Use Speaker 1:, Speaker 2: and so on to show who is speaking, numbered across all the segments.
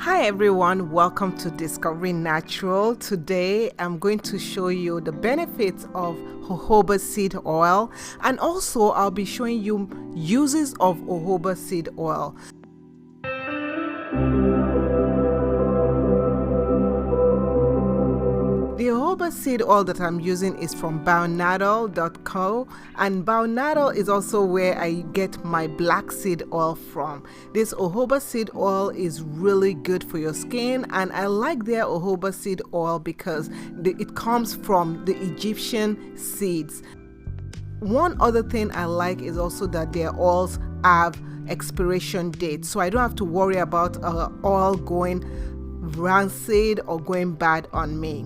Speaker 1: Hi everyone, welcome to Discovering Natural. Today I'm going to show you the benefits of jojoba seed oil, and also I'll be showing you uses of jojoba seed oil. The jojoba seed oil that I'm using is from bionatal.co, and bionatal is also where I get my black seed oil from. This jojoba seed oil is really good for your skin, and I like their jojoba seed oil because it comes from the Egyptian seeds. One other thing I like is also that their oils have expiration dates, so I don't have to worry about oil going rancid or going bad on me.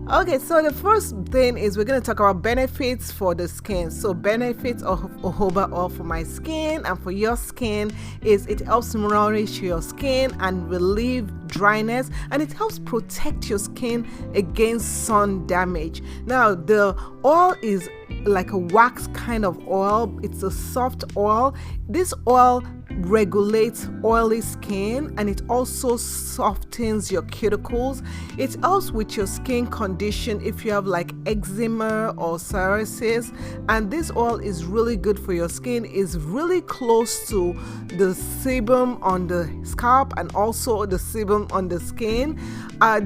Speaker 1: Okay, so the first thing is we're going to talk about benefits for the skin. So benefits of jojoba oil for my skin and for your skin is it helps nourish your skin and relieve dryness, and it helps protect your skin against sun damage. Now the oil is like a wax kind of oil. It's a soft oil. This oil regulates oily skin, and it also softens your cuticles. It helps with your skin condition if you have like eczema or psoriasis, and this oil is really good for your skin. It's really close to the sebum on the scalp and also the sebum on the skin.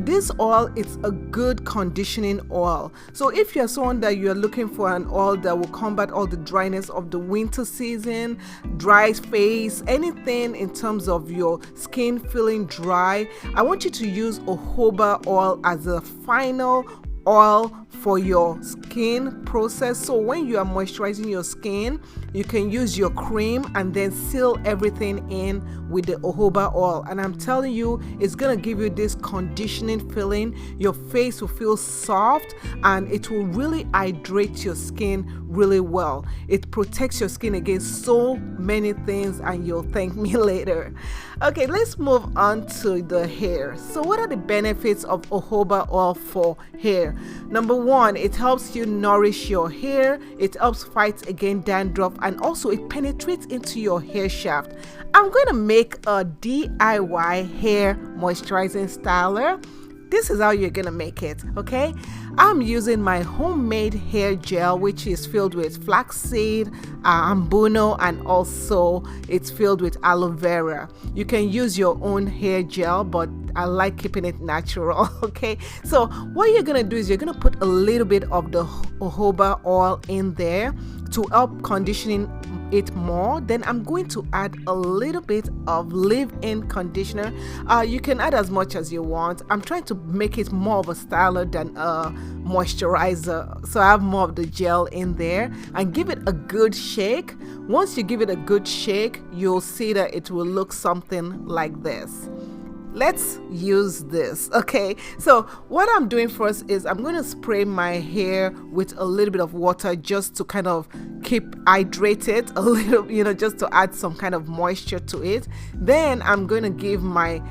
Speaker 1: This oil, it's a good conditioning oil. So if you're someone that you're looking for an oil that will combat all the dryness of the winter season, dry face, anything in terms of your skin feeling dry, I want you to use jojoba oil as a final oil for your skin process. So when you are moisturizing your skin, you can use your cream and then seal everything in with the jojoba oil, and I'm telling you, it's gonna give you this conditioning feeling. Your face will feel soft, and it will really hydrate your skin really well. It protects your skin against so many things, and you'll thank me later. Okay, let's move on to the hair. So what are the benefits of jojoba oil for hair? Number one, it helps you nourish your hair. It helps fight against dandruff, and also it penetrates into your hair shaft. I'm going to make a DIY hair moisturizing styler. This is how you're gonna make it, okay? I'm using my homemade hair gel, which is filled with flaxseed, ambuno, and also it's filled with aloe vera. You can use your own hair gel, but I like keeping it natural, okay? So what you're gonna do is you're gonna put a little bit of the jojoba oil in there to help conditioning it more. Then I'm going to add a little bit of leave-in conditioner. You can add as much as you want. I'm trying to make it more of a styler than a moisturizer, so I have more of the gel in there, and give it a good shake. Once you give it a good shake, you'll see that it will look something like this. Let's use this. Okay, so what I'm doing first is I'm going to spray my hair with a little bit of water just to kind of keep hydrated a little, just to add some kind of moisture to it. Then I'm going to give my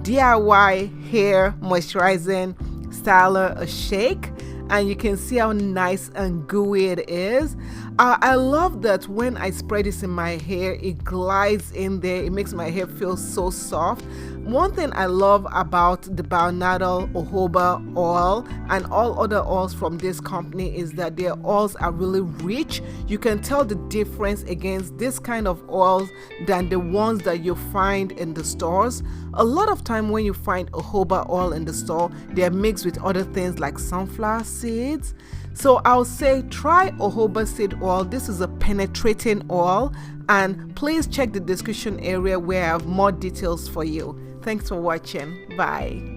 Speaker 1: DIY hair moisturizing styler a shake, and you can see how nice and gooey it is. I love that when I spray this in my hair, it glides in there. It makes my hair feel so soft. One thing I love about the bionatal jojoba oil and all other oils from this company is that their oils are really rich. You can tell the difference against this kind of oils than the ones that you find in the stores. A lot of time when you find jojoba oil in the store, they're mixed with other things like sunflower seeds. So I'll say try jojoba seed oil. This is a penetrating oil, and please check the description area where I have more details for you. Thanks for watching. Bye.